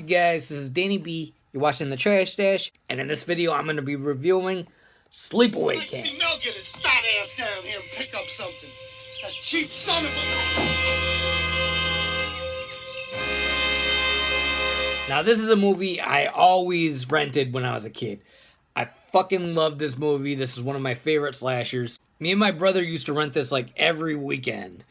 guys? This is Danny B. You're watching The Trash Stash, and in this video, I'm going to be reviewing Sleepaway Camp. See Mel get his fat ass down here and pick up something. That cheap son of a... Now, this is a movie I always rented when I was a kid. I fucking love this movie. This is one of my favorite slashers. Me and my brother used to rent this like every weekend,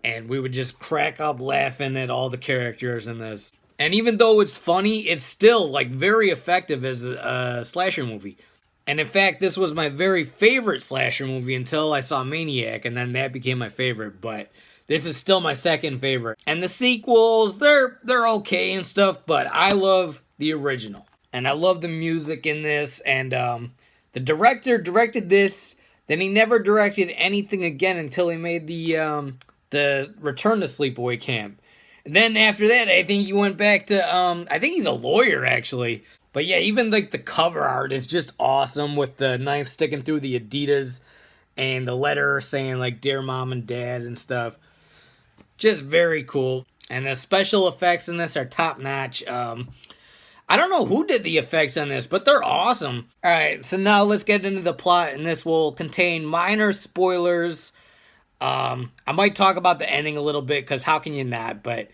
and we would just crack up laughing at all the characters in this. And even though it's funny, it's still like very effective as a slasher movie. And in fact, this was my very favorite slasher movie until I saw Maniac, and then that became my favorite. But this is still my second favorite. And the sequels, they're okay and stuff, but I love the original. And I love the music in this. And the director directed this. Then he never directed anything again until he made the Return to Sleepaway Camp. And then after that, I think he went back to, I think he's a lawyer, actually. But yeah, even like the cover art is just awesome with the knife sticking through the Adidas and the letter saying like, Dear Mom and Dad and stuff. Just very cool. And the special effects in this are top notch. I don't know who did the effects on this, but they're awesome. Alright, so now let's get into the plot, and this will contain minor spoilers. I might talk about the ending a little bit, because how can you not? But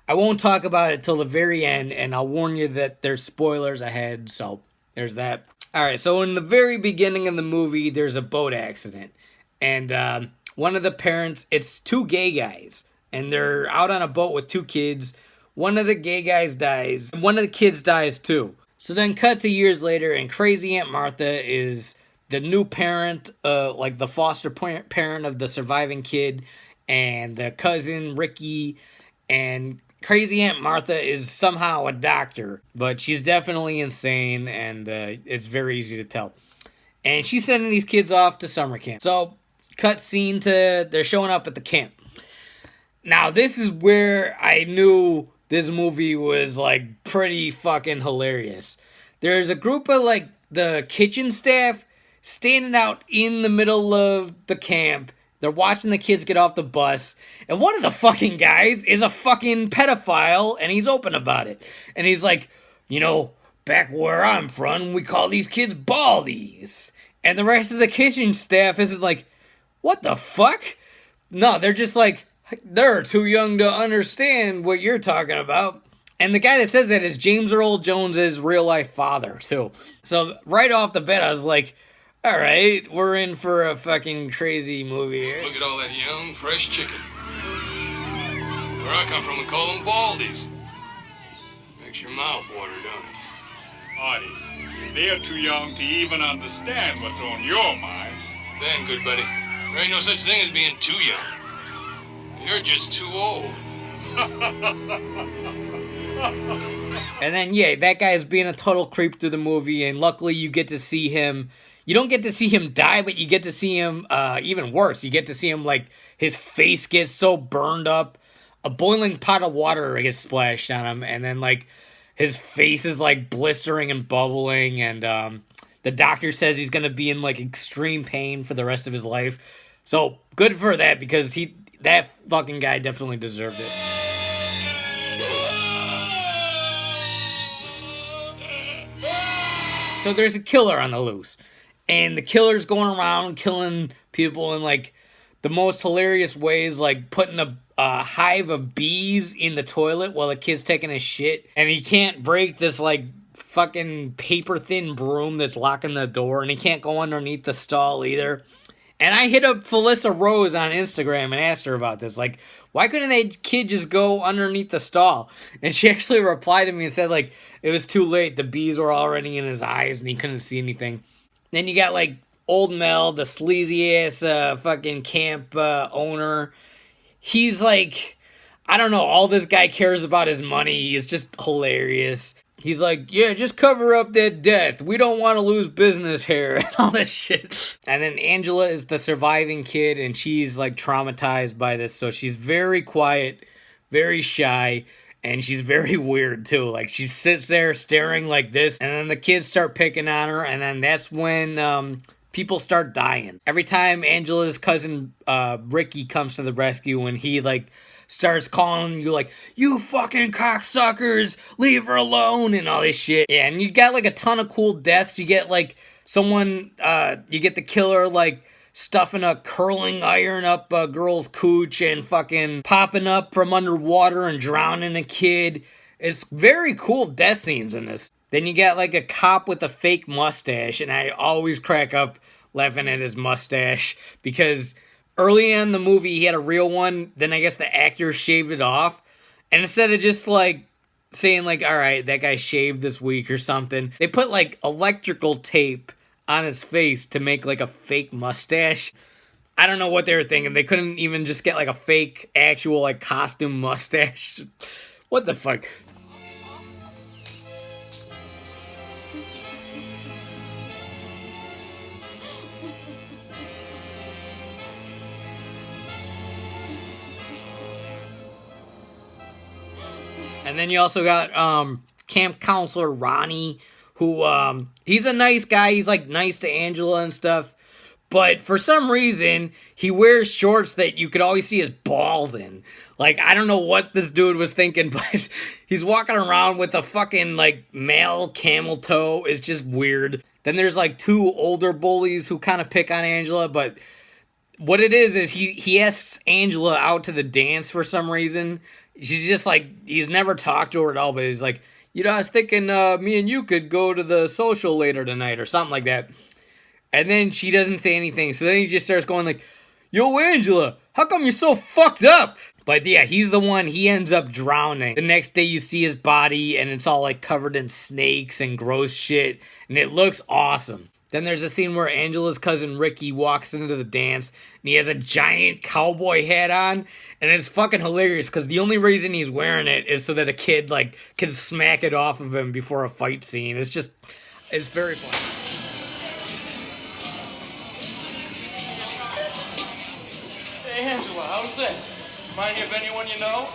I won't talk about it till the very end, and I'll warn you that there's spoilers ahead, so there's that. Alright, so in the very beginning of the movie, there's a boat accident. And one of the parents, it's two gay guys, and they're out on a boat with two kids. One of the gay guys dies, and one of the kids dies too. So then cut to years later, and Crazy Aunt Martha is the new parent, like the foster parent of the surviving kid, and the cousin, Ricky, and Crazy Aunt Martha is somehow a doctor, but she's definitely insane, and it's very easy to tell. And she's sending these kids off to summer camp. So, cut scene to, they're showing up at the camp. Now, this is where I knew this movie was, like, pretty fucking hilarious. There's a group of, like, the kitchen staff standing out in the middle of the camp. They're watching the kids get off the bus. And one of the fucking guys is a fucking pedophile, and he's open about it. And he's like, you know, back where I'm from, we call these kids baldies. And the rest of the kitchen staff isn't like, what the fuck? No, they're just like, they're too young to understand what you're talking about. And the guy that says that is James Earl Jones's real-life father, too. So, right off the bat, I was like, alright, we're in for a fucking crazy movie here. Look at all that young, fresh chicken. Where I come from, we call them baldies. Makes your mouth water, don't it? Artie, they're too young to even understand what's on your mind. Then, good buddy, there ain't no such thing as being too young. You're just too old. And then, yeah, that guy is being a total creep through the movie, and luckily you get to see him. You don't get to see him die, but you get to see him, even worse. You get to see him, like, his face gets so burned up. A boiling pot of water gets splashed on him, and then, like, his face is, like, blistering and bubbling, and the doctor says he's going to be in, like, extreme pain for the rest of his life. So, good for that, because that fucking guy definitely deserved it. So there's a killer on the loose. And the killer's going around killing people in, like, the most hilarious ways, like putting a hive of bees in the toilet while the kid's taking a shit. And he can't break this, like, fucking paper-thin broom that's locking the door. And he can't go underneath the stall either. And I hit up Felissa Rose on Instagram and asked her about this. Like, why couldn't that kid just go underneath the stall? And she actually replied to me and said, like, it was too late. The bees were already in his eyes and he couldn't see anything. Then you got, like, old Mel, the sleazy-ass fucking camp owner. He's, like, I don't know, all this guy cares about his money. It's just hilarious. He's like, yeah, just cover up that death. We don't want to lose business here and all that shit. And then Angela is the surviving kid, and she's, like, traumatized by this. So she's very quiet, very shy, and she's very weird, too. Like, she sits there staring like this, and then the kids start picking on her, and then that's when people start dying. Every time Angela's cousin Ricky comes to the rescue, and he like starts calling you like, you fucking cocksuckers, leave her alone, and all this shit. Yeah, and you got like a ton of cool deaths. You get like someone, you get the killer like stuffing a curling iron up a girl's cooch and fucking popping up from underwater and drowning a kid. It's very cool death scenes in this. Then you got like a cop with a fake mustache, and I always crack up laughing at his mustache because early in the movie he had a real one, then I guess the actor shaved it off, and instead of just like saying like, all right, that guy shaved this week or something, they put like electrical tape on his face to make like a fake mustache. I don't know what they were thinking. They couldn't even just get like a fake actual like costume mustache. What the fuck? And then you also got camp counselor Ronnie, who he's a nice guy. He's like nice to Angela and stuff. But for some reason, he wears shorts that you could always see his balls in. Like, I don't know what this dude was thinking, but he's walking around with a fucking, like, male camel toe. It's just weird. Then there's, like, two older bullies who kind of pick on Angela, but what it is he asks Angela out to the dance for some reason. She's just, like, he's never talked to her at all, but he's like, you know, I was thinking me and you could go to the social later tonight or something like that. And then she doesn't say anything. So then he just starts going like, yo, Angela, how come you're so fucked up? But yeah, he's the one. He ends up drowning. The next day you see his body and it's all like covered in snakes and gross shit. And it looks awesome. Then there's a scene where Angela's cousin Ricky walks into the dance and he has a giant cowboy hat on. And it's fucking hilarious because the only reason he's wearing it is so that a kid like can smack it off of him before a fight scene. It's very funny. Hey, Angela, how's this? Remind you of anyone you know?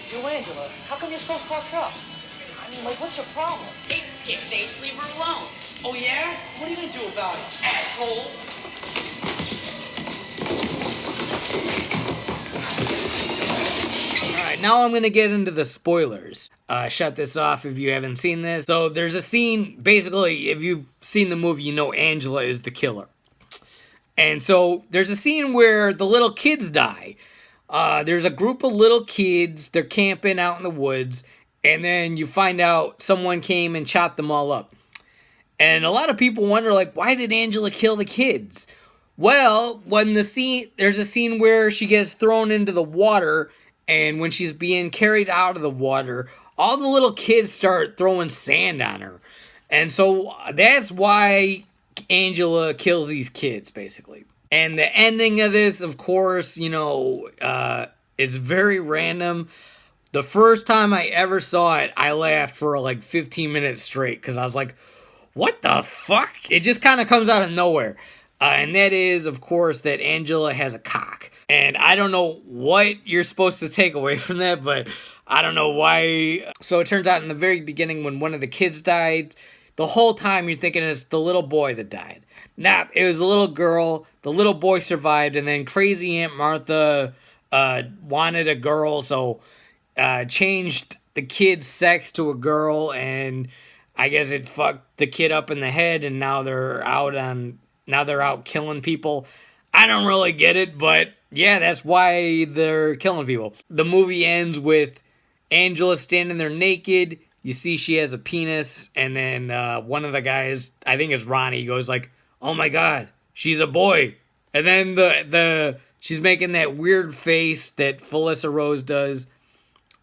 Yo, Angela, how come you're so fucked up? I mean, like, what's your problem? Hey, dick face, leave her alone. Oh, yeah? What are you gonna do about it, asshole? Alright, now I'm gonna get into the spoilers. Shut this off if you haven't seen this. So there's a scene, basically, if you've seen the movie, you know Angela is the killer. And so there's a scene where the little kids die. There's a group of little kids, they're camping out in the woods, and then you find out someone came and chopped them all up. And a lot of people wonder, like, why did Angela kill the kids? Well, there's a scene where she gets thrown into the water, and when she's being carried out of the water, all the little kids start throwing sand on her. And so that's why Angela kills these kids, basically. And the ending of this, of course, you know, it's very random. The first time I ever saw it, I laughed for like 15 minutes straight because I was like, what the fuck? It just kind of comes out of nowhere. And that is, of course, that Angela has a cock. And I don't know what you're supposed to take away from that, but I don't know why. So it turns out in the very beginning when one of the kids died, the whole time you're thinking it's the little boy that died. Nah, it was the little girl. The little boy survived, and then crazy Aunt Martha wanted a girl, so changed the kid's sex to a girl, and I guess it fucked the kid up in the head, and now they're out killing people. I don't really get it, but yeah, that's why they're killing people. The movie ends with Angela standing there naked. You see she has a penis, and then one of the guys, I think it's Ronnie, goes like, oh my god, she's a boy. And then she's making that weird face that Felissa Rose does.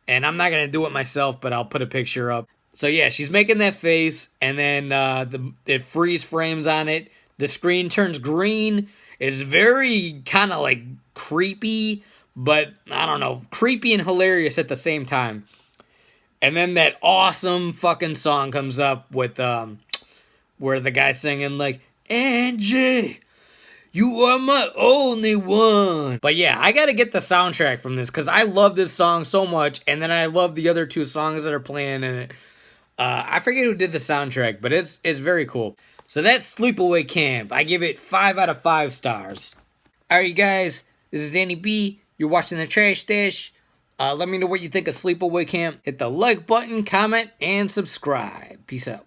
And I'm not going to do it myself, but I'll put a picture up. So yeah, she's making that face, and then it freeze frames on it. The screen turns green. It's very kind of like creepy, but I don't know, creepy and hilarious at the same time. And then that awesome fucking song comes up with where the guy's singing like, Angie, you are my only one. But yeah, I gotta get the soundtrack from this because I love this song so much, and then I love the other two songs that are playing in it. I forget who did the soundtrack, but it's very cool. So that's Sleepaway Camp. I give it 5 out of 5 stars. Alright, you guys, this is Danny B. You're watching The Trash Stash. Let me know what you think of Sleepaway Camp. Hit the like button, comment, and subscribe. Peace out.